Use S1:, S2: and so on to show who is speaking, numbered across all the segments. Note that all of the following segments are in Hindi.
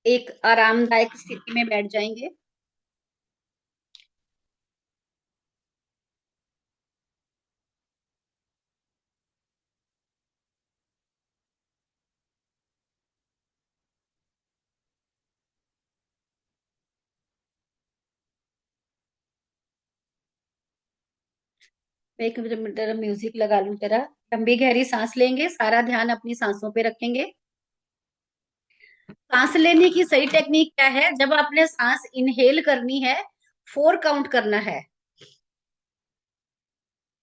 S1: एक आरामदायक स्थिति में बैठ जाएंगे। एक मिनट म्यूजिक लगा लूं तेरा। लंबी गहरी सांस लेंगे, सारा ध्यान अपनी सांसों पे रखेंगे। सांस लेने की सही टेक्निक क्या है? जब आपने सांस इनहेल करनी है, 4 काउंट करना है।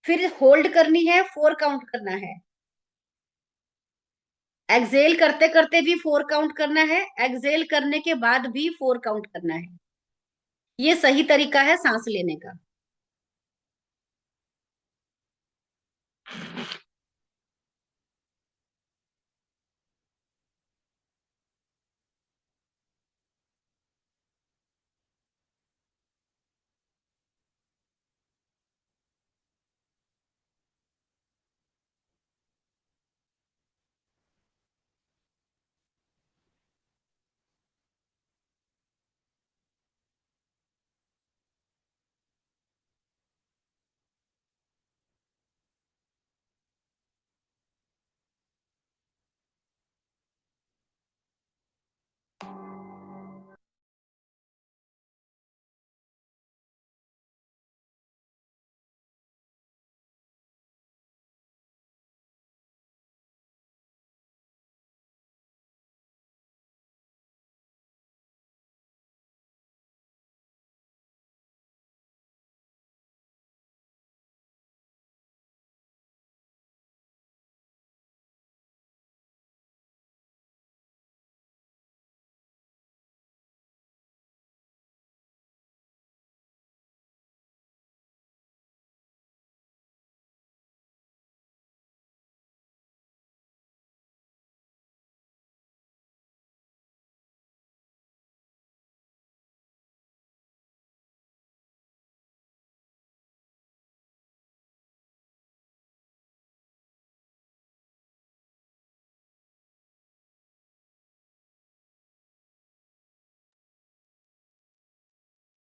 S1: फिर होल्ड करनी है, 4 काउंट करना है। एक्सेल करते करते भी 4 काउंट करना है, एक्सेल करने के बाद भी 4 काउंट करना है। ये सही तरीका है सांस लेने का।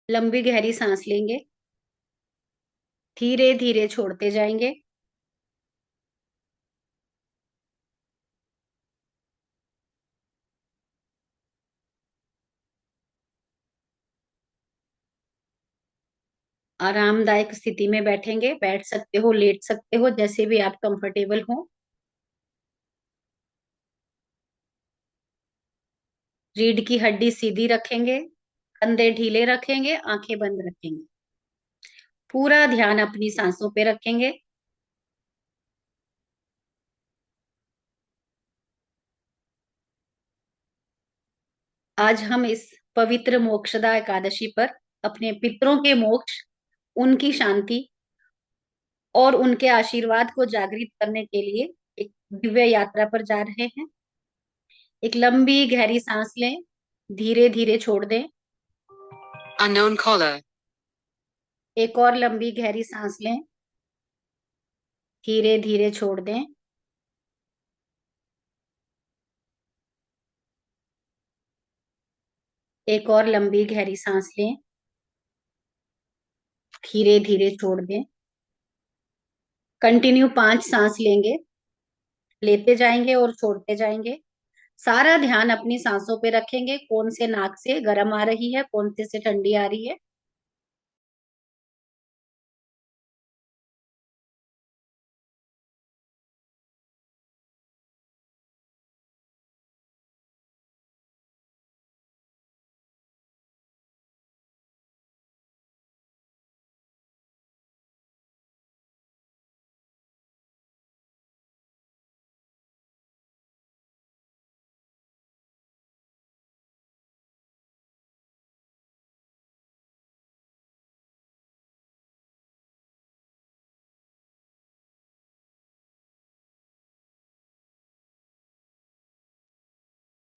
S1: लंबी गहरी सांस लेंगे, धीरे धीरे छोड़ते जाएंगे। आरामदायक स्थिति में बैठेंगे, बैठ सकते हो, लेट सकते हो, जैसे भी आप कंफर्टेबल हो। रीढ़ की हड्डी सीधी रखेंगे, कंधे ढीले रखेंगे, आंखें बंद रखेंगे। पूरा ध्यान अपनी सांसों पे रखेंगे। आज हम इस पवित्र मोक्षदा एकादशी पर अपने पितरों के मोक्ष, उनकी शांति और उनके आशीर्वाद को जागृत करने के लिए एक दिव्य यात्रा पर जा रहे हैं। एक लंबी गहरी सांस लें, धीरे धीरे छोड़ दें। Unknown caller. एक और लंबी गहरी सांस लें, धीरे धीरे छोड़ दें। एक और लंबी गहरी सांस लें, धीरे धीरे छोड़ दें। कंटिन्यू 5 सांस लेंगे, लेते जाएंगे और छोड़ते जाएंगे। सारा ध्यान अपनी सांसों पे रखेंगे, कौन से नाक से गर्म आ रही है, कौन से ठंडी आ रही है।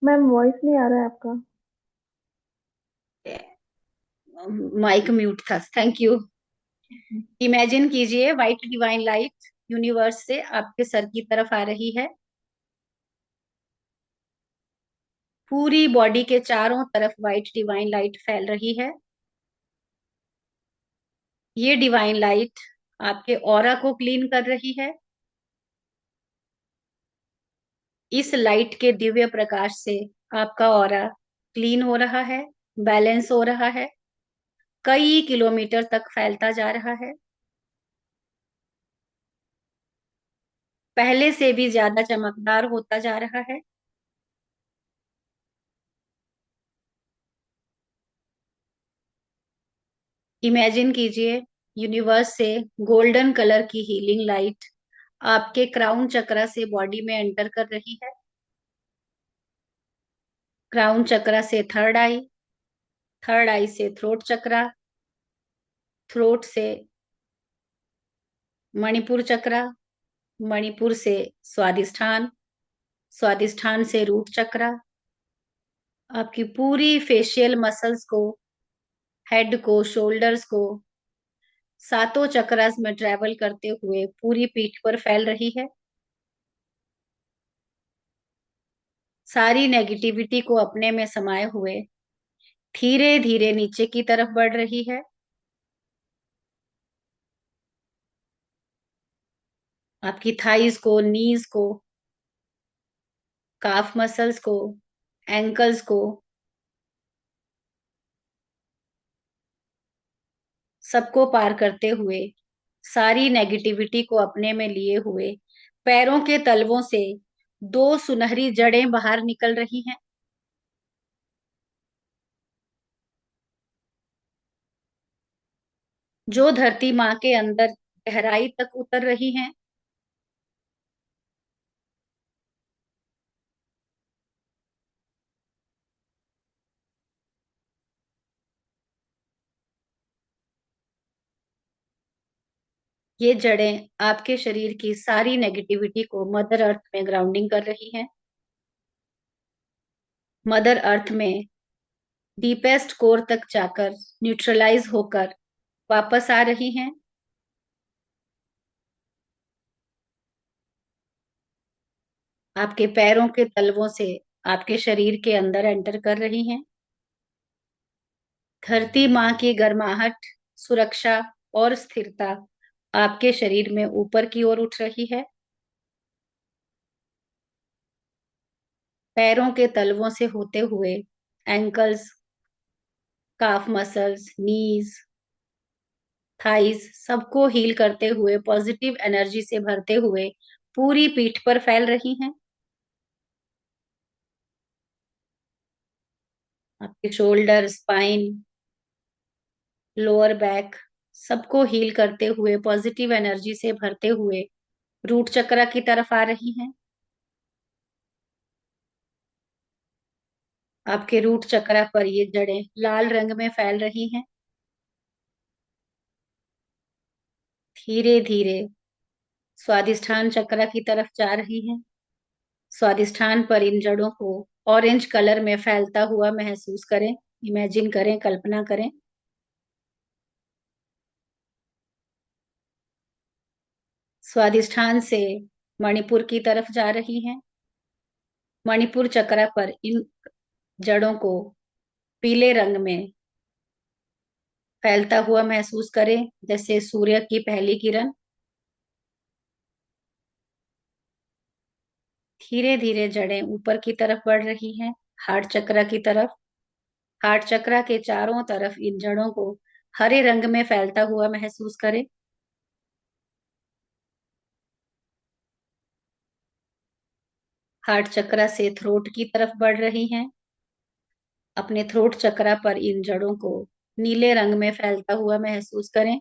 S2: मैम वॉइस नहीं आ रहा है आपका।
S1: माइक म्यूट था, थैंक यू। इमेजिन कीजिए व्हाइट डिवाइन लाइट यूनिवर्स से आपके सर की तरफ आ रही है। पूरी बॉडी के चारों तरफ वाइट डिवाइन लाइट फैल रही है। ये डिवाइन लाइट आपके ऑरा को क्लीन कर रही है। इस लाइट के दिव्य प्रकाश से आपका ऑरा क्लीन हो रहा है, बैलेंस हो रहा है, कई किलोमीटर तक फैलता जा रहा है, पहले से भी ज्यादा चमकदार होता जा रहा है। इमेजिन कीजिए, यूनिवर्स से गोल्डन कलर की हीलिंग लाइट आपके क्राउन चक्रा से बॉडी में एंटर कर रही है। क्राउन चक्रा से थर्ड आई, थर्ड आई से थ्रोट चक्रा, थ्रोट से मणिपुर चक्रा, मणिपुर से स्वादिष्ठान, स्वादिष्ठान से रूट चक्रा। आपकी पूरी फेशियल मसल्स को, हेड को, शोल्डर्स को सातों चक्रास में ट्रेवल करते हुए पूरी पीठ पर फैल रही है। सारी नेगेटिविटी को अपने में समाये हुए धीरे धीरे नीचे की तरफ बढ़ रही है। आपकी थाइस को, नीज को, काफ मसल्स को, एंकल्स को, सबको पार करते हुए, सारी नेगेटिविटी को अपने में लिए हुए पैरों के तलवों से दो सुनहरी जड़ें बाहर निकल रही हैं, जो धरती माँ के अंदर गहराई तक उतर रही हैं। ये जड़ें आपके शरीर की सारी नेगेटिविटी को मदर अर्थ में ग्राउंडिंग कर रही हैं। मदर अर्थ में डीपेस्ट कोर तक जाकर न्यूट्रलाइज होकर वापस आ रही हैं। आपके पैरों के तलवों से आपके शरीर के अंदर एंटर कर रही हैं। धरती माँ की गर्माहट, सुरक्षा और स्थिरता आपके शरीर में ऊपर की ओर उठ रही है। पैरों के तलवों से होते हुए एंकल्स, काफ मसल्स, नीज, थाइस सबको हील करते हुए, पॉजिटिव एनर्जी से भरते हुए पूरी पीठ पर फैल रही हैं। आपके शोल्डर, स्पाइन, लोअर बैक सबको हील करते हुए, पॉजिटिव एनर्जी से भरते हुए रूट चक्र की तरफ आ रही हैं। आपके रूट चक्र पर ये जड़ें लाल रंग में फैल रही हैं। धीरे धीरे स्वादिष्ठान चक्र की तरफ जा रही हैं। स्वादिष्ठान पर इन जड़ों को ऑरेंज कलर में फैलता हुआ महसूस करें, इमेजिन करें, कल्पना करें। स्वादिष्ठान से मणिपुर की तरफ जा रही हैं। मणिपुर चक्र पर इन जड़ों को पीले रंग में फैलता हुआ महसूस करें, जैसे सूर्य की पहली किरण। धीरे धीरे जड़ें ऊपर की तरफ बढ़ रही हैं, हार्ट चक्र की तरफ। हार्ट चक्र के चारों तरफ इन जड़ों को हरे रंग में फैलता हुआ महसूस करें। हार्ट चक्र से थ्रोट की तरफ बढ़ रही हैं। अपने थ्रोट चक्र पर इन जड़ों को नीले रंग में फैलता हुआ महसूस करें।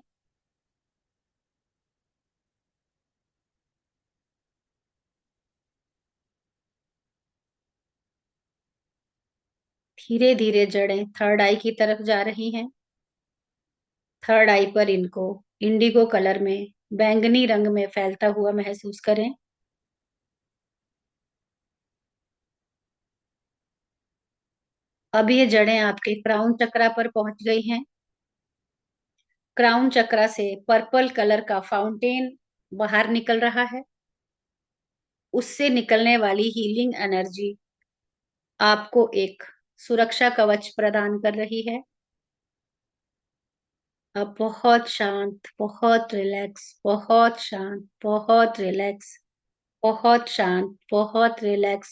S1: धीरे धीरे जड़ें थर्ड आई की तरफ जा रही हैं। थर्ड आई पर इनको इंडिगो कलर में, बैंगनी रंग में फैलता हुआ महसूस करें। अब ये जड़ें आपके क्राउन चक्रा पर पहुंच गई हैं। क्राउन चक्रा से पर्पल कलर का फाउंटेन बाहर निकल रहा है। उससे निकलने वाली हीलिंग एनर्जी आपको एक सुरक्षा कवच प्रदान कर रही है। अब बहुत शांत, बहुत रिलैक्स, बहुत शांत, बहुत रिलैक्स, बहुत शांत, बहुत रिलैक्स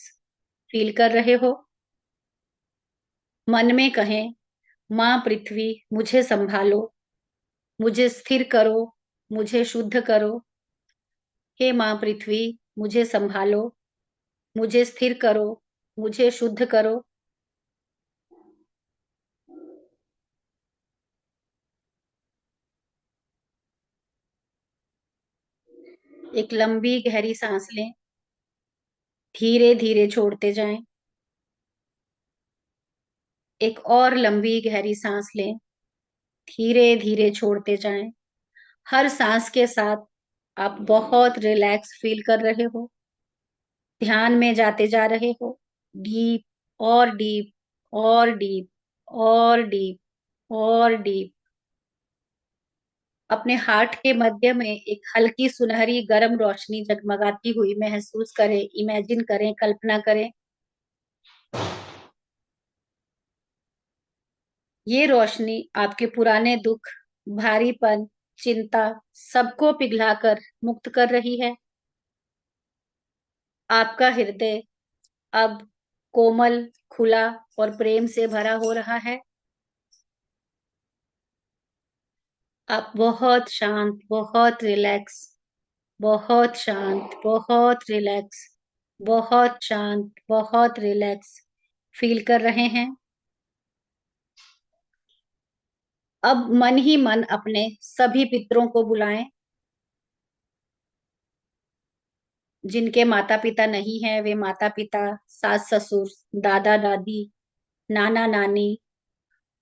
S1: फील कर रहे हो। मन में कहें, माँ पृथ्वी मुझे संभालो, मुझे स्थिर करो, मुझे शुद्ध करो। हे माँ पृथ्वी, मुझे संभालो, मुझे स्थिर करो, मुझे शुद्ध करो। एक लंबी गहरी सांस लें, धीरे धीरे छोड़ते जाएं। एक और लंबी गहरी सांस लें, धीरे धीरे छोड़ते जाएं। हर सांस के साथ आप बहुत रिलैक्स फील कर रहे हो, ध्यान में जाते जा रहे हो। डीप और डीप और डीप और डीप और डीप। अपने हार्ट के मध्य में एक हल्की सुनहरी गर्म रोशनी जगमगाती हुई महसूस करें, इमेजिन करें, कल्पना करें। ये रोशनी आपके पुराने दुख, भारीपन, चिंता सबको पिघलाकर मुक्त कर रही है। आपका हृदय अब कोमल, खुला और प्रेम से भरा हो रहा है। आप बहुत शांत, बहुत रिलैक्स, बहुत शांत, बहुत रिलैक्स, बहुत शांत, बहुत रिलैक्स फील कर रहे हैं। अब मन ही मन अपने सभी पितरों को बुलाएं। जिनके माता पिता नहीं है, वे माता पिता, सास ससुर, दादा दादी, नाना नानी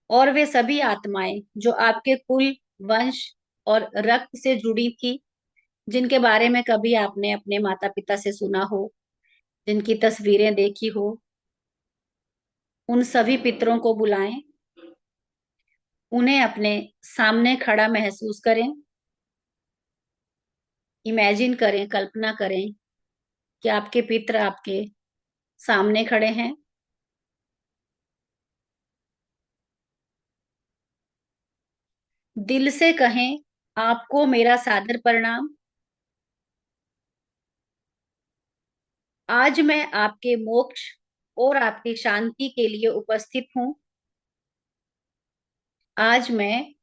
S1: और वे सभी आत्माएं जो आपके कुल, वंश और रक्त से जुड़ी थी, जिनके बारे में कभी आपने अपने माता पिता से सुना हो, जिनकी तस्वीरें देखी हो। उन सभी पितरों को बुलाएं। उन्हें अपने सामने खड़ा महसूस करें। इमेजिन करें, कल्पना करें कि आपके पितर आपके सामने खड़े हैं। दिल से कहें, आपको मेरा सादर प्रणाम। आज मैं आपके मोक्ष और आपकी शांति के लिए उपस्थित हूँ। आज मैं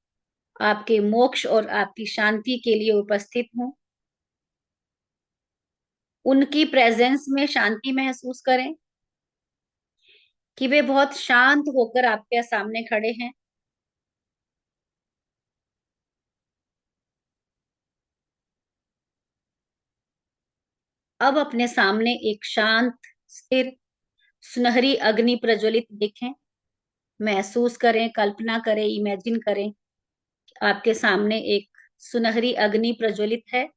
S1: आपके मोक्ष और आपकी शांति के लिए उपस्थित हूँ। उनकी प्रेजेंस में शांति महसूस करें कि वे बहुत शांत होकर आपके सामने खड़े हैं। अब अपने सामने एक शांत, स्थिर, सुनहरी अग्नि प्रज्वलित देखें। महसूस करें, कल्पना करें, इमेजिन करें कि आपके सामने एक सुनहरी अग्नि प्रज्वलित है।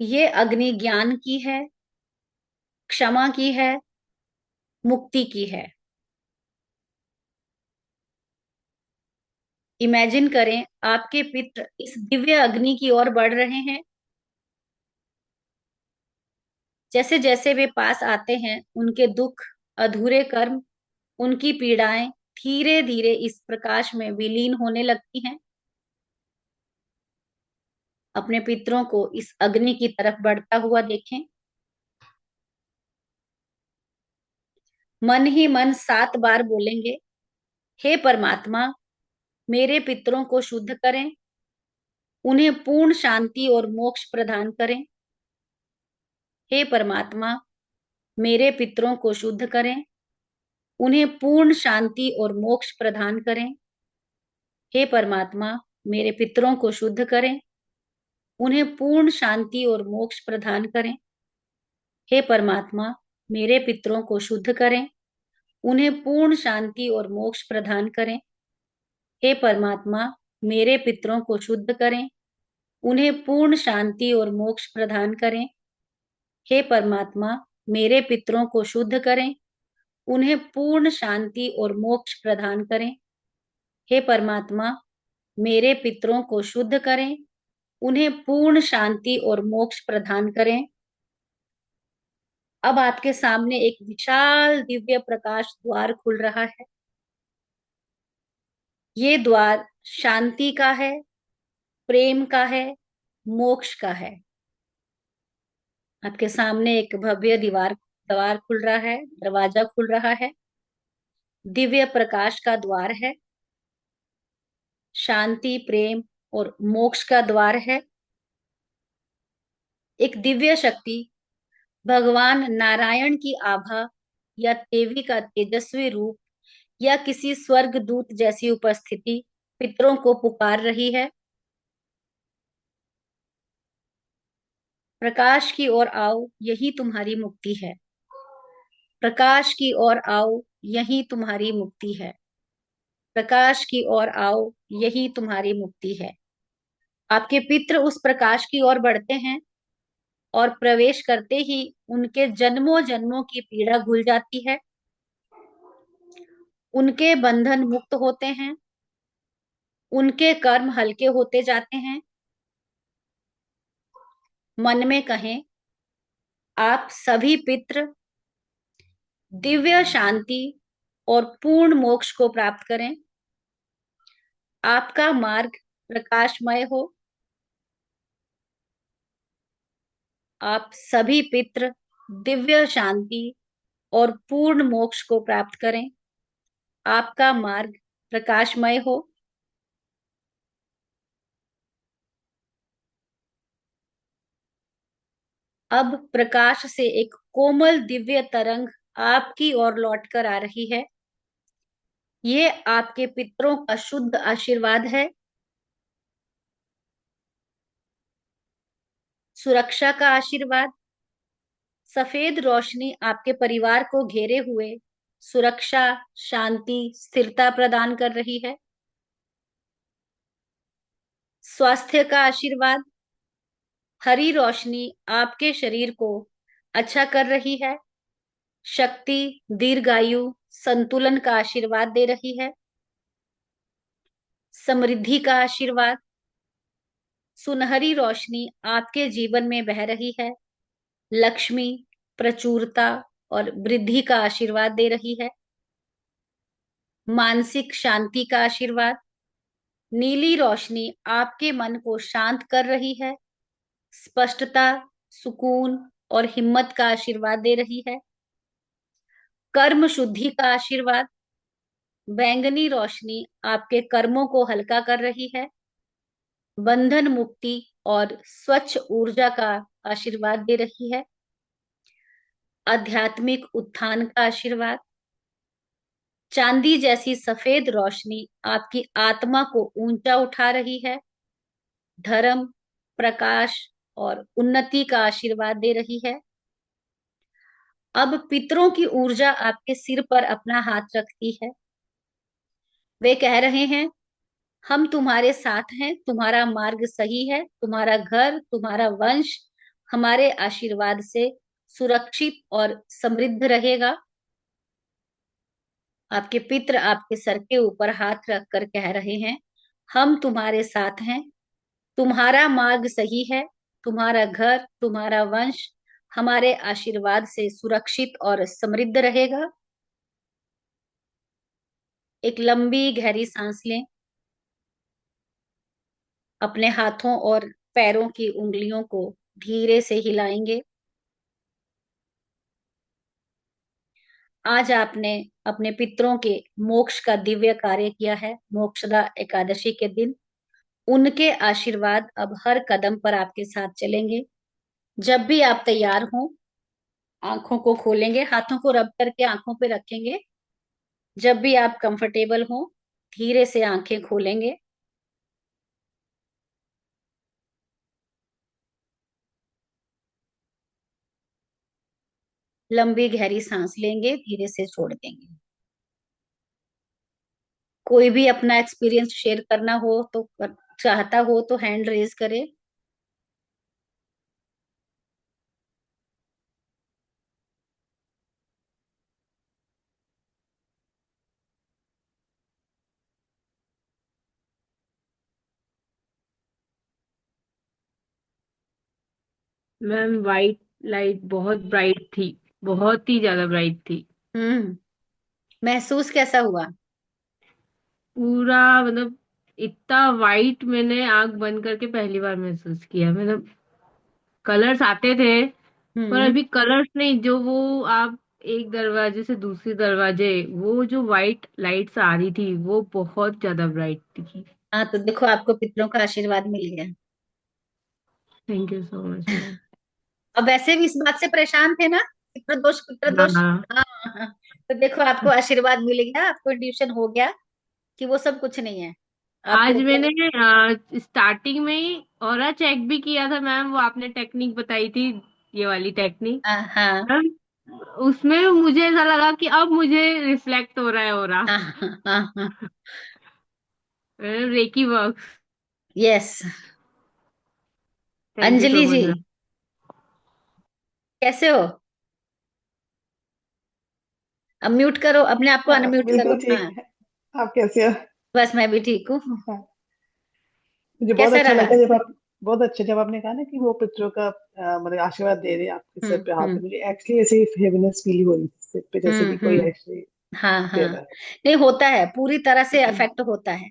S1: ये अग्नि ज्ञान की है, क्षमा की है, मुक्ति की है। इमेजिन करें, आपके पितृ इस दिव्य अग्नि की ओर बढ़ रहे हैं। जैसे जैसे वे पास आते हैं, उनके दुख, अधूरे कर्म, उनकी पीड़ाएं धीरे धीरे इस प्रकाश में विलीन होने लगती हैं। अपने पितरों को इस अग्नि की तरफ बढ़ता हुआ देखें। मन ही मन 7 बार बोलेंगे, हे परमात्मा, मेरे पितरों को शुद्ध करें, उन्हें पूर्ण शांति और मोक्ष प्रदान करें। हे परमात्मा, मेरे पितरों को शुद्ध करें, उन्हें पूर्ण शांति और मोक्ष प्रदान करें। हे परमात्मा, मेरे पितरों को शुद्ध करें, उन्हें पूर्ण शांति और मोक्ष प्रदान करें। हे परमात्मा, मेरे पितरों को शुद्ध करें, उन्हें पूर्ण शांति और मोक्ष प्रदान करें। हे परमात्मा, मेरे पितरों को शुद्ध करें, उन्हें पूर्ण शांति और मोक्ष प्रदान करें। हे परमात्मा, मेरे पितरों को शुद्ध करें, उन्हें पूर्ण शांति और मोक्ष प्रदान करें। हे परमात्मा, मेरे पितरों को शुद्ध करें, उन्हें पूर्ण शांति और मोक्ष प्रदान करें। अब आपके सामने एक विशाल दिव्य प्रकाश द्वार खुल रहा है। ये द्वार शांति का है, प्रेम का है, मोक्ष का है। आपके सामने एक भव्य दीवार द्वार खुल रहा है, दरवाजा खुल रहा है। दिव्य प्रकाश का द्वार है, शांति, प्रेम और मोक्ष का द्वार है। एक दिव्य शक्ति, भगवान नारायण की आभा या देवी का तेजस्वी रूप या किसी स्वर्ग दूत जैसी उपस्थिति पितरों को पुकार रही है। प्रकाश की ओर आओ, यही तुम्हारी मुक्ति है। प्रकाश की ओर आओ, यही तुम्हारी मुक्ति है। प्रकाश की ओर आओ, यही तुम्हारी मुक्ति है। आपके पितृ उस प्रकाश की ओर बढ़ते हैं और प्रवेश करते ही उनके जन्मों जन्मों की पीड़ा भूल जाती है। उनके बंधन मुक्त होते हैं। उनके कर्म हल्के होते जाते हैं। मन में कहें, आप सभी पितृ दिव्य शांति और पूर्ण मोक्ष को प्राप्त करें। आपका मार्ग प्रकाशमय हो। आप सभी पितृ दिव्य शांति और पूर्ण मोक्ष को प्राप्त करें। आपका मार्ग प्रकाशमय हो। अब प्रकाश से एक कोमल दिव्य तरंग आपकी ओर लौटकर आ रही है। ये आपके पितरों का शुद्ध आशीर्वाद है, सुरक्षा का आशीर्वाद। सफेद रोशनी आपके परिवार को घेरे हुए सुरक्षा, शांति, स्थिरता प्रदान कर रही है। स्वास्थ्य का आशीर्वाद, हरी रोशनी आपके शरीर को अच्छा कर रही है। शक्ति, दीर्घायु, संतुलन का आशीर्वाद दे रही है। समृद्धि का आशीर्वाद, सुनहरी रोशनी आपके जीवन में बह रही है। लक्ष्मी, प्रचुरता और वृद्धि का आशीर्वाद दे रही है। मानसिक शांति का आशीर्वाद, नीली रोशनी आपके मन को शांत कर रही है। स्पष्टता, सुकून और हिम्मत का आशीर्वाद दे रही है। कर्म शुद्धि का आशीर्वाद, बैंगनी रोशनी आपके कर्मों को हल्का कर रही है। बंधन मुक्ति और स्वच्छ ऊर्जा का आशीर्वाद दे रही है। आध्यात्मिक उत्थान का आशीर्वाद, चांदी जैसी सफेद रोशनी आपकी आत्मा को ऊंचा उठा रही है। धर्म, प्रकाश और उन्नति का आशीर्वाद दे रही है। अब पितरों की ऊर्जा आपके सिर पर अपना हाथ रखती है। वे कह रहे हैं, हम तुम्हारे साथ हैं, तुम्हारा मार्ग सही है, तुम्हारा घर, तुम्हारा वंश हमारे आशीर्वाद से सुरक्षित और समृद्ध रहेगा। आपके पितृ आपके सर के ऊपर हाथ रखकर कह रहे हैं, हम तुम्हारे साथ हैं, तुम्हारा मार्ग सही है, तुम्हारा घर, तुम्हारा वंश हमारे आशीर्वाद से सुरक्षित और समृद्ध रहेगा। एक लंबी गहरी सांस लें। अपने हाथों और पैरों की उंगलियों को धीरे से हिलाएंगे। आज आपने अपने पितरों के मोक्ष का दिव्य कार्य किया है। मोक्षदा एकादशी के दिन उनके आशीर्वाद अब हर कदम पर आपके साथ चलेंगे। जब भी आप तैयार हों, आंखों को खोलेंगे, हाथों को रब करके आंखों पे रखेंगे। जब भी आप कंफर्टेबल हों, धीरे से आंखें खोलेंगे। लंबी गहरी सांस लेंगे, धीरे से छोड़ देंगे। कोई भी अपना एक्सपीरियंस शेयर करना हो तो चाहता हो तो हैंड रेज करे।
S2: मैम वाइट लाइट बहुत ब्राइट थी।
S3: बहुत ही ज्यादा ब्राइट थी।
S1: हम्म। महसूस कैसा हुआ?
S3: पूरा मतलब इतना वाइट मैंने आंख बंद करके पहली बार महसूस किया। मतलब कलर्स आते थे, पर
S1: हम्म।
S3: अभी कलर्स नहीं, जो वो आप एक दरवाजे से दूसरी दरवाजे, वो जो वाइट लाइट्स आ रही थी वो बहुत ज्यादा ब्राइट थी।
S1: हाँ, तो देखो आपको पितरों का आशीर्वाद मिल गया।
S3: Thank you so much ma'am.
S1: अब वैसे भी इस बात से परेशान थे ना, पितृ दोष पितृ दोष।
S3: हाँ,
S1: हाँ। हाँ। तो देखो आपको आशीर्वाद मिल गया, आपको इंट्यूशन हो गया कि वो सब कुछ नहीं है। आपके
S3: आज मैंने
S1: ऊपर।
S3: स्टार्टिंग में ही ऑरा चेक भी किया था मैम, वो आपने टेक्निक बताई थी, ये वाली टेक्निक।
S1: हाँ हाँ
S3: मैम, उसमें मुझे ऐसा लगा कि अब मुझे रिफ्लेक्ट हो रहा है ऑरा।
S1: हाँ हाँ हाँ हाँ।
S3: Reiki work.
S1: Yes.
S3: Thank you so
S1: Anjali ji,
S3: much ma'am.
S1: कैसे हो? अब म्यूट करो, अपने आप को
S2: हाँ,
S1: अनम्यूट
S2: बिल्कुल
S1: करो।
S2: ठीक
S1: हाँ।
S2: है। आप कैसे हो?
S1: बस मैं भी ठीक हूँ।
S2: हाँ, मुझे बहुत
S1: कैसा
S2: अच्छा
S1: रहा?
S2: लगा जब आप, बहुत अच्छा जब आपने कहा ना कि वो पितरों का मतलब आशीर्वाद दे रहे हैं आपके सर पे हाथ
S1: हम्म।
S2: पे, मुझे एक्चुअली ऐसे ही हेवीनेस फील हो रही थी सिर पे, जैसे कि कोई
S1: हम्म।
S2: एक्चुअली
S1: हाँ
S2: दे
S1: हाँ।
S2: रहा
S1: नहीं, होता है, पूरी तरह से
S2: है।
S1: अफेक्ट होता है।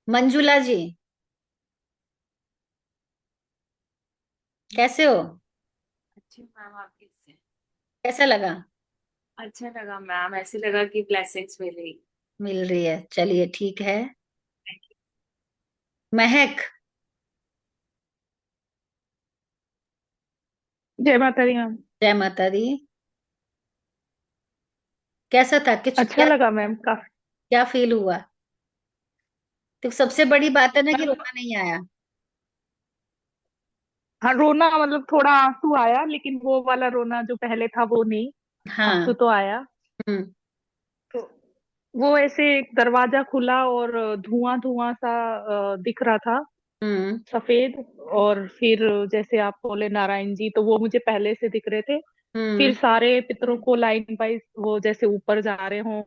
S1: मंजुला जी, कैसे हो?
S4: अच्छी मैम, आप कैसे?
S1: कैसा लगा?
S4: अच्छा लगा मैम, ऐसे लगा कि ब्लेसिंग्स मिली।
S1: मिल रही है, चलिए ठीक है। महक,
S2: जय माता दी मैम।
S1: जय माता दी। कैसा था, कुछ
S2: अच्छा
S1: क्या?
S2: लगा मैम काफी।
S1: क्या फील हुआ? तो सबसे बड़ी बात है ना कि
S2: मैम,
S1: रोना नहीं आया।
S2: हाँ रोना मतलब थोड़ा आंसू आया, लेकिन वो वाला रोना जो पहले था वो नहीं। आंसू
S1: हाँ।
S2: तो आया।
S1: हम्म।
S2: तो वो ऐसे एक दरवाजा खुला और धुआं धुआं सा दिख रहा था,
S1: हम्म।
S2: सफेद। और फिर जैसे आप बोले नारायण जी, तो वो मुझे पहले से दिख रहे थे। फिर
S1: हम्म।
S2: सारे पितरों को लाइन वाइज वो जैसे ऊपर जा रहे हों,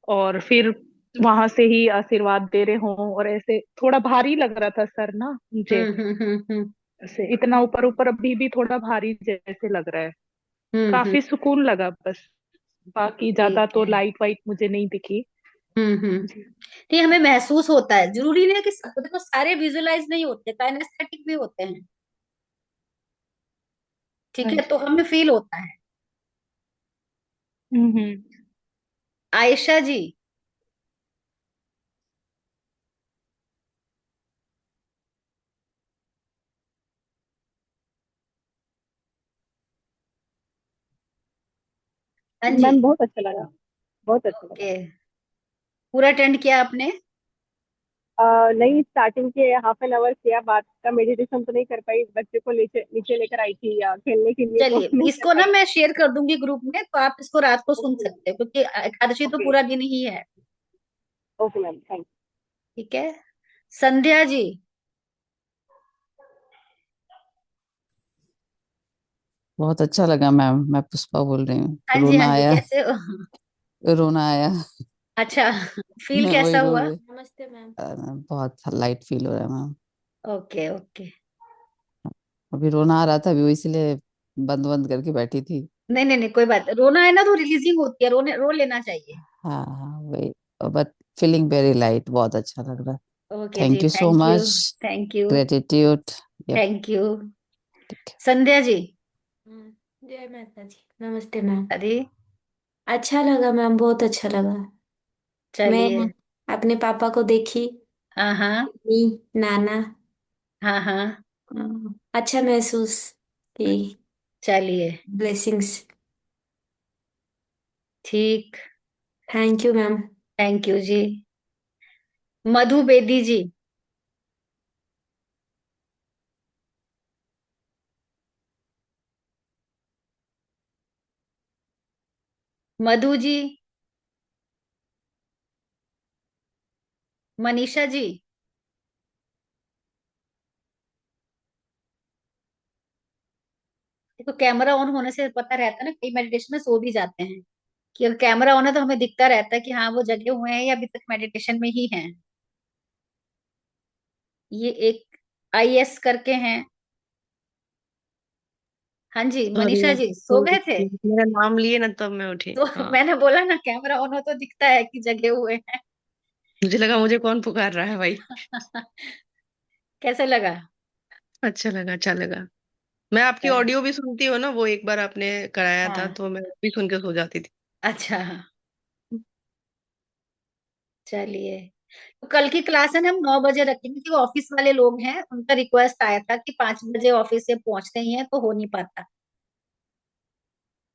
S2: और फिर वहां से ही आशीर्वाद दे रहे हों, और ऐसे थोड़ा भारी लग रहा था सर ना मुझे।
S1: हम्म।
S2: ऐसे इतना ऊपर ऊपर अभी भी थोड़ा भारी जैसे लग रहा है।
S1: हम्म।
S2: काफी सुकून लगा बस। बाकी ज्यादा
S1: ठीक
S2: तो
S1: है।
S2: लाइट वाइट मुझे नहीं दिखी। जी।
S1: नहीं, हमें महसूस होता है, जरूरी नहीं है कि देखो सारे विजुअलाइज नहीं होते, काइनेस्थेटिक भी होते हैं। ठीक
S2: हाँ
S1: है,
S2: जी।
S1: तो हमें फील होता है।
S2: हम्म।
S1: आयशा जी। हाँ जी।
S2: मैम बहुत अच्छा लगा, बहुत अच्छा लगा।
S1: ओके। पूरा अटेंड किया आपने?
S2: नहीं, स्टार्टिंग के हाफ एन आवर किया, बाद का मेडिटेशन तो नहीं कर पाई, बच्चे को नीचे नीचे लेकर आई थी या खेलने के लिए, तो
S1: चलिए,
S2: नहीं कर
S1: इसको ना
S2: पाई।
S1: मैं शेयर कर दूंगी ग्रुप में, तो आप इसको रात को सुन
S2: ओके मैम।
S1: सकते हो, क्योंकि एकादशी तो
S2: ओके।
S1: पूरा दिन ही है।
S2: ओके मैम, थैंक
S1: ठीक है। संध्या जी।
S5: बहुत अच्छा लगा मैम। मैं पुष्पा बोल रही हूँ।
S1: हाँ जी, हाँ
S5: रोना
S1: जी,
S5: आया,
S1: कैसे हो?
S5: रोना आया।
S1: अच्छा। फील
S5: मैं वही
S1: कैसा
S5: बोल
S1: हुआ?
S5: रही।
S4: नमस्ते मैम।
S5: बहुत लाइट फील हो रहा है मैम।
S1: Okay okay.
S5: अभी रोना आ रहा था, अभी वो इसलिए बंद बंद करके बैठी थी।
S1: नहीं नहीं नहीं, कोई बात नहीं। रोना है ना तो रिलीजिंग होती है, रोने रो लेना चाहिए।
S5: हाँ हाँ वही। बट फीलिंग वेरी लाइट, बहुत अच्छा लग रहा है।
S1: ओके जी,
S5: thank you so
S1: thank you.
S5: Much.
S1: Thank you.
S5: Gratitude. Yep.
S1: Thank you.
S5: ठीक है।
S1: संध्या जी।
S4: जय माता जी, नमस्ते मैम।
S1: अरे,
S4: अच्छा लगा मैम, बहुत अच्छा लगा। मैं
S1: चलिए।
S4: अपने पापा को देखी,
S1: हाँ हाँ
S4: मम्मी, नाना।
S1: हाँ हाँ।
S4: अच्छा महसूस की।
S1: चलिए।
S4: ब्लेसिंग्स।
S1: ठीक।
S4: Thank you ma'am.
S1: Thank you जी। मधु बेदी जी। मधु जी। मनीषा जी। देखो, कैमरा ऑन होने से पता रहता है ना, कई मेडिटेशन में सो भी जाते हैं, कि अगर कैमरा ऑन है तो हमें दिखता रहता है कि हाँ वो जगे हुए हैं या अभी तक मेडिटेशन में ही हैं। ये एक आईएस करके हैं, हाँ जी,
S3: सॉरी
S1: मनीषा
S3: आप,
S1: जी सो गए थे?
S3: मेरा नाम लिए ना तब मैं उठी।
S1: तो
S3: हाँ,
S1: मैंने बोला ना, कैमरा ऑन हो तो दिखता है कि जगे हुए हैं।
S3: मुझे लगा मुझे कौन पुकार रहा है भाई।
S1: कैसे लगा?
S3: अच्छा लगा, अच्छा लगा। मैं आपकी ऑडियो भी सुनती हूँ ना, वो एक बार आपने कराया था
S1: हाँ।
S3: तो मैं भी सुन के सो जाती थी।
S1: अच्छा, चलिए। तो कल की क्लास है ना, हम 9 बजे रखेंगे, क्योंकि ऑफिस वाले लोग हैं, उनका रिक्वेस्ट आया था कि 5 बजे ऑफिस से पहुंचते ही हैं, तो हो नहीं पाता।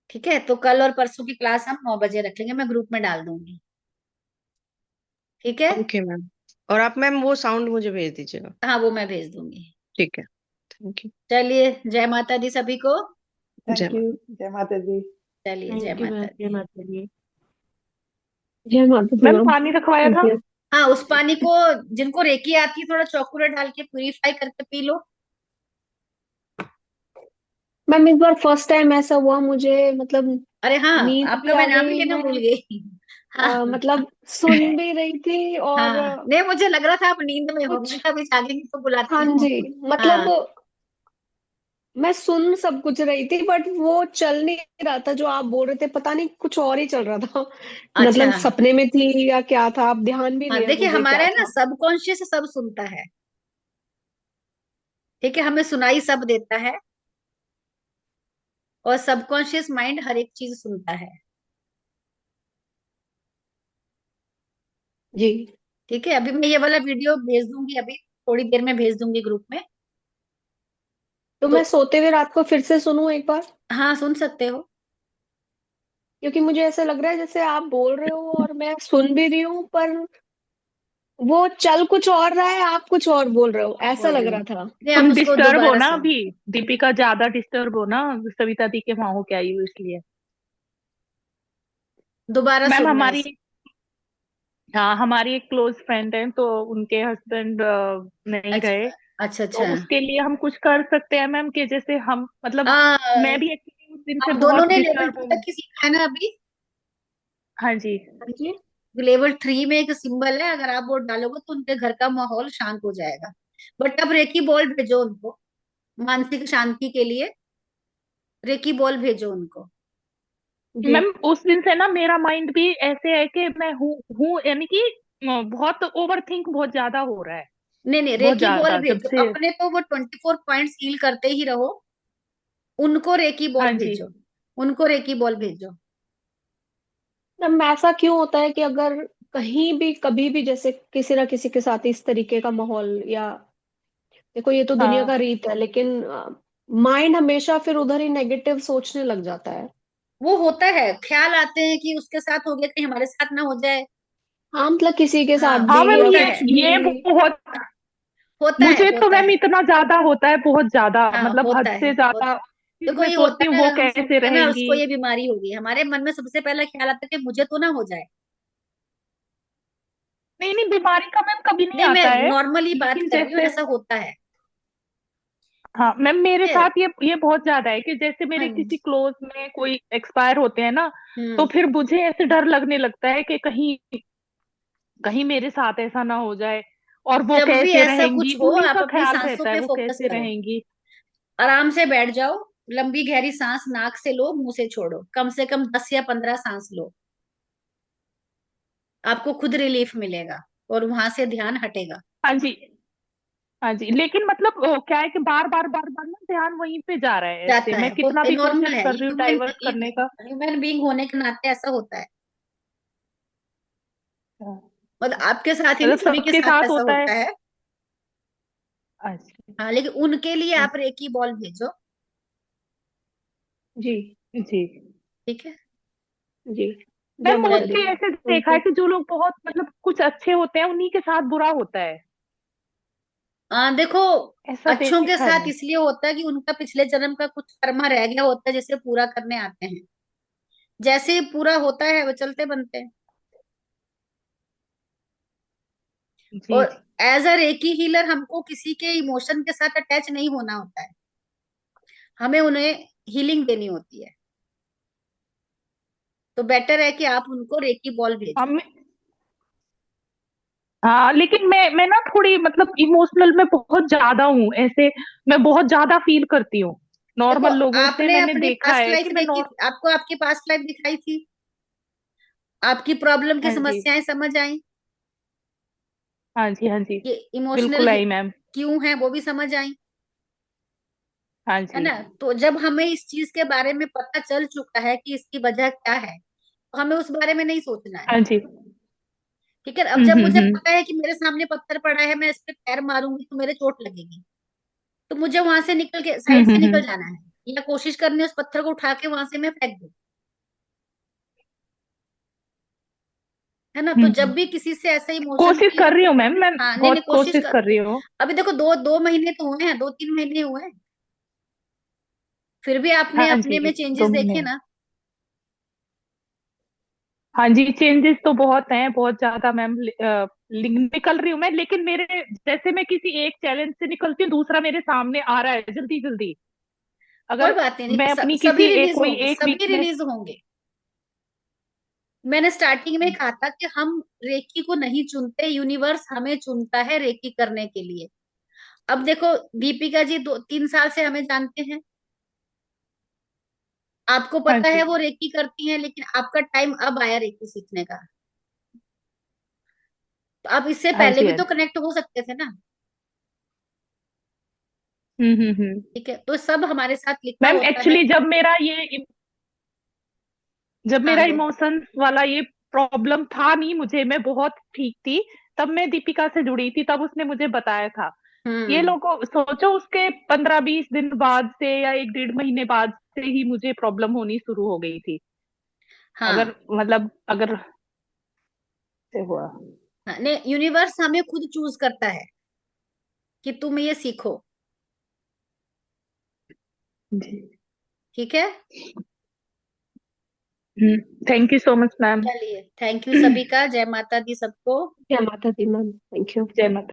S1: ठीक है, तो कल और परसों की क्लास हम 9 बजे रख लेंगे, मैं ग्रुप में डाल दूंगी। ठीक है।
S3: Okay ma'am. और आप मैम वो साउंड मुझे भेज दीजिएगा।
S1: हाँ, वो मैं भेज दूंगी।
S3: ठीक है। Thank you.
S1: चलिए, जय माता दी सभी को।
S3: जय
S2: थैंक
S3: माता।
S2: यू। जय माता दी।
S1: चलिए, जय
S3: थैंक यू मैम,
S1: माता
S3: जय
S1: दी।
S3: माता दी। जय माता दी
S2: मैम
S3: मैम।
S2: पानी रखवाया
S3: थैंक
S2: था।
S3: यू।
S1: हाँ, उस पानी को जिनको रेकी आती है, थोड़ा चौकुरा डाल के प्यूरिफाई करके पी लो।
S6: मैम इस बार फर्स्ट टाइम ऐसा हुआ मुझे, मतलब
S1: अरे हाँ,
S6: नींद भी
S1: आपका मैं
S6: आ
S1: नाम ही
S6: गई।
S1: लेना
S6: मैं
S1: भूल गई। हाँ।
S6: मतलब सुन भी रही थी और
S1: हाँ, नहीं, मुझे लग रहा था आप नींद में हो,
S6: कुछ,
S1: मैं कभी जागेंगी तो
S6: हाँ
S1: बुलाती हूँ।
S6: जी, मतलब
S1: हाँ।
S6: मैं सुन सब कुछ रही थी बट वो चल नहीं रहा था जो आप बोल रहे थे, पता नहीं कुछ और ही चल रहा था।
S1: अच्छा।
S6: मतलब सपने में थी या क्या था, आप ध्यान भी
S1: हाँ,
S6: नहीं है
S1: देखिए,
S6: मुझे
S1: हमारा
S6: क्या
S1: है ना,
S6: था।
S1: सबकॉन्शियस सब सुनता है। ठीक है, हमें सुनाई सब देता है, और सबकॉन्शियस माइंड हर एक चीज सुनता है।
S6: जी।
S1: ठीक है, अभी मैं ये वाला वीडियो भेज दूंगी, अभी थोड़ी देर में भेज दूंगी ग्रुप में।
S6: तो
S1: तो
S6: मैं सोते हुए रात को फिर से सुनूं एक बार,
S1: हाँ, सुन सकते हो।
S6: क्योंकि मुझे ऐसा लग रहा है जैसे आप बोल रहे हो और मैं सुन भी रही हूँ, पर वो चल कुछ और रहा है, आप कुछ और बोल रहे हो,
S1: और
S6: ऐसा
S1: बोल
S6: लग
S1: रही हूँ,
S6: रहा था।
S1: नहीं, आप
S2: तुम
S1: उसको
S2: डिस्टर्ब हो
S1: दोबारा
S2: ना
S1: सुन।
S2: अभी। दीपिका ज्यादा डिस्टर्ब हो ना, सविता दी के वहां हो के आई हो इसलिए।
S1: दोबारा
S2: मैम
S1: सुनना है
S2: हमारी,
S1: इसे।
S2: हाँ हमारी एक क्लोज फ्रेंड है, तो उनके हस्बैंड नहीं रहे,
S1: अच्छा, अच्छा,
S2: तो
S1: अच्छा।
S2: उसके लिए हम कुछ कर सकते हैं मैम, कि जैसे हम मतलब,
S1: आ,
S2: मैं भी एक्चुअली उस दिन से
S1: आप दोनों
S2: बहुत
S1: ने लेवल
S2: डिस्टर्ब
S1: 2 तक
S2: हूँ।
S1: की सीखा है ना अभी?
S2: हाँ जी।
S6: हाँ जी।
S1: लेवल 3 में एक सिंबल है, अगर आप वो डालोगे तो उनके घर का माहौल शांत हो जाएगा। बट अब रेकी बॉल भेजो उनको, मानसिक शांति के लिए। रेकी बॉल भेजो उनको।
S6: जी।
S2: मैम उस दिन से ना मेरा माइंड भी ऐसे है कि मैं हूँ यानी कि बहुत ओवर थिंक बहुत ज्यादा हो रहा है।
S1: नहीं, नहीं,
S2: बहुत
S1: रेकी बॉल
S2: ज्यादा जब
S1: भेजो,
S2: से।
S1: अपने तो वो 24 पॉइंट्स हील करते ही रहो। उनको रेकी
S2: हाँ
S1: बॉल
S2: जी।
S1: भेजो। उनको रेकी बॉल भेजो।
S6: मैम ऐसा क्यों होता है कि अगर कहीं भी कभी भी जैसे किसी ना किसी के साथ इस तरीके का माहौल, या देखो ये तो दुनिया का
S2: हाँ
S6: रीत है, लेकिन माइंड हमेशा फिर उधर ही नेगेटिव सोचने लग जाता है।
S1: वो होता है, ख्याल आते हैं कि उसके साथ हो गया, कहीं हमारे साथ ना हो जाए।
S6: हाँ, मतलब किसी के
S1: हाँ,
S6: साथ
S2: हाँ
S6: भी
S2: मैम,
S6: या
S1: होता
S6: कुछ
S1: है,
S2: ये
S6: भी।
S2: बहुत,
S1: होता है,
S2: मुझे तो
S1: होता
S2: मैम
S1: है।
S2: इतना ज्यादा होता है, बहुत ज्यादा,
S1: हाँ,
S2: मतलब
S1: होता
S2: हद
S1: है,
S2: से ज्यादा। फिर
S1: देखो,
S2: मैं
S1: ये होता
S2: सोचती हूँ
S1: है,
S2: वो
S1: अगर हम
S2: कैसे
S1: सुनते हैं ना,
S2: रहेंगी।
S1: उसको ये बीमारी होगी, हमारे मन में सबसे पहला ख्याल आता है कि मुझे तो ना हो जाए।
S2: नहीं नहीं, बीमारी का मैम कभी नहीं
S1: नहीं, मैं
S2: आता है।
S1: नॉर्मली बात
S2: लेकिन
S1: कर रही हूँ,
S2: जैसे,
S1: ऐसा होता है।
S2: हाँ मैम मेरे
S1: ठीक है।
S2: साथ ये बहुत ज्यादा है कि जैसे
S1: हाँ
S2: मेरे
S1: जी।
S2: किसी क्लोज में कोई एक्सपायर होते हैं ना, तो
S1: हम्म।
S2: फिर मुझे ऐसे डर लगने लगता है कि कहीं कहीं मेरे साथ ऐसा ना हो जाए। और वो
S1: जब भी
S2: कैसे
S1: ऐसा
S2: रहेंगी,
S1: कुछ हो,
S2: उन्हीं
S1: आप
S2: का
S1: अपनी
S2: ख्याल
S1: सांसों
S2: रहता है
S1: पे
S2: वो
S1: फोकस
S2: कैसे
S1: करो।
S2: रहेंगी।
S1: आराम से बैठ जाओ। लंबी गहरी सांस नाक से लो, मुंह से छोड़ो, कम से कम 10 या 15 सांस लो। आपको खुद रिलीफ मिलेगा, और वहां से ध्यान हटेगा।
S2: हाँ जी। हाँ जी, लेकिन मतलब क्या है कि बार बार ना ध्यान वहीं पे जा रहा है, ऐसे
S1: जाता
S2: मैं
S1: है,
S2: कितना
S1: होता है,
S2: भी
S1: नॉर्मल
S2: कोशिश
S1: है,
S2: कर रही हूँ
S1: ह्यूमन
S2: डाइवर्ट करने का।
S1: ह्यूमन बीइंग होने के नाते ऐसा होता है।
S2: हाँ,
S1: मतलब आपके साथ ही नहीं,
S2: मतलब
S1: सभी के
S2: सबके
S1: साथ
S2: साथ
S1: ऐसा
S2: होता है।
S1: होता है।
S2: अच्छा।
S1: हाँ, लेकिन उनके लिए आप रेकी बॉल भेजो।
S6: जी।
S2: जी।
S6: ठीक है। जी। जय
S2: मैम
S6: माता दी
S2: मोस्टली
S6: मैम,
S2: ऐसे
S6: थैंक
S2: देखा है
S6: यू।
S2: कि जो लोग बहुत मतलब कुछ अच्छे होते हैं उन्हीं के साथ बुरा होता है,
S1: देखो,
S2: ऐसा
S1: अच्छों के
S2: देखा है
S1: साथ
S2: मैंने।
S1: इसलिए होता है कि उनका पिछले जन्म का कुछ कर्मा रह गया होता है, जिसे पूरा करने आते हैं। जैसे ही पूरा होता है, वो चलते बनते हैं।
S2: जी
S1: और
S2: जी।
S1: एज अ रेकी हीलर, हमको किसी के इमोशन के साथ अटैच नहीं होना होता है। हमें उन्हें हीलिंग देनी होती है। तो बेटर है कि आप उनको रेकी बॉल भेजो।
S2: हम, हाँ लेकिन मैं ना थोड़ी मतलब इमोशनल में बहुत ज्यादा हूँ ऐसे, मैं बहुत ज्यादा फील करती हूँ।
S1: देखो,
S2: नॉर्मल लोगों से
S1: आपने
S2: मैंने
S1: अपनी
S2: देखा
S1: पास्ट
S2: है
S1: लाइफ
S2: कि मैं
S1: देखी, आपको आपकी पास्ट लाइफ दिखाई थी, आपकी प्रॉब्लम की
S2: हाँ जी,
S1: समस्याएं समझ आई,
S2: हाँ जी, हाँ जी,
S1: ये इमोशनल
S2: बिल्कुल आई मैम।
S1: क्यों है वो भी समझ आई,
S2: हाँ
S1: है
S2: जी।
S1: ना। तो जब हमें इस चीज के बारे में पता चल चुका है कि इसकी वजह क्या है, तो हमें उस बारे में नहीं सोचना है।
S2: हाँ जी।
S1: ठीक है, अब जब मुझे
S2: हम्म।
S1: पता है कि मेरे सामने पत्थर पड़ा है, मैं इस पे पैर मारूंगी तो मेरे चोट लगेगी, तो मुझे वहां से निकल के साइड से निकल
S2: हम्म।
S1: जाना है, या कोशिश करनी है उस पत्थर को उठा के वहां से मैं फेंक दूं, है ना। तो जब
S2: हम्म।
S1: भी किसी से ऐसा इमोशन
S2: कोशिश
S1: फील,
S2: कर रही हूँ मैम, मैं
S1: हाँ, नहीं नहीं,
S2: बहुत
S1: कोशिश
S2: कोशिश
S1: कर,
S2: कर रही हूँ।
S1: अभी देखो 2 2 महीने तो हुए हैं, 2 3 महीने हुए हैं, फिर भी आपने
S2: हाँ
S1: अपने
S2: जी,
S1: में
S2: दो
S1: चेंजेस देखे
S2: महीने
S1: ना।
S2: हाँ जी, चेंजेस तो बहुत हैं, बहुत ज्यादा मैम। निकल रही हूँ मैं, लेकिन मेरे जैसे मैं किसी एक चैलेंज से निकलती हूँ, दूसरा मेरे सामने आ रहा है जल्दी जल्दी।
S1: कोई
S2: अगर
S1: बात नहीं,
S2: मैं अपनी
S1: सभी
S2: किसी एक
S1: रिलीज
S2: कोई
S1: होंगे,
S2: एक
S1: सभी
S2: वीकनेस।
S1: रिलीज होंगे। मैंने स्टार्टिंग में कहा था कि हम रेकी को नहीं चुनते, यूनिवर्स हमें चुनता है रेकी करने के लिए। अब देखो, दीपिका जी 2 3 साल से हमें जानते हैं, आपको
S2: हाँ
S1: पता है
S2: जी,
S1: वो रेकी करती हैं, लेकिन आपका टाइम अब आया रेकी सीखने का, तो आप इससे
S2: हाँ
S1: पहले
S2: जी,
S1: भी
S2: हाँ
S1: तो
S2: जी।
S1: कनेक्ट हो सकते थे ना।
S2: हम्म।
S1: ठीक है, तो सब हमारे साथ लिखा
S2: मैम
S1: होता है।
S2: एक्चुअली जब
S1: हाँ
S2: मेरा
S1: दो,
S2: इमोशंस वाला ये प्रॉब्लम था नहीं मुझे, मैं बहुत ठीक थी, तब मैं दीपिका से जुड़ी थी, तब उसने मुझे बताया था। ये
S1: हम्म,
S2: लोगों सोचो, उसके 15 20 दिन बाद से या 1 1.5 महीने बाद से ही मुझे प्रॉब्लम होनी शुरू हो गई थी। अगर
S1: हाँ
S2: मतलब अगर से हुआ।
S1: हाँ, नहीं, यूनिवर्स हमें खुद चूज करता है कि तुम ये सीखो।
S2: जी।
S1: ठीक है,
S2: thank you so much ma'am.
S1: चलिए, थैंक यू सभी का, जय माता दी सबको।
S6: जय माता दी मैम, थैंक यू।
S2: जय माता।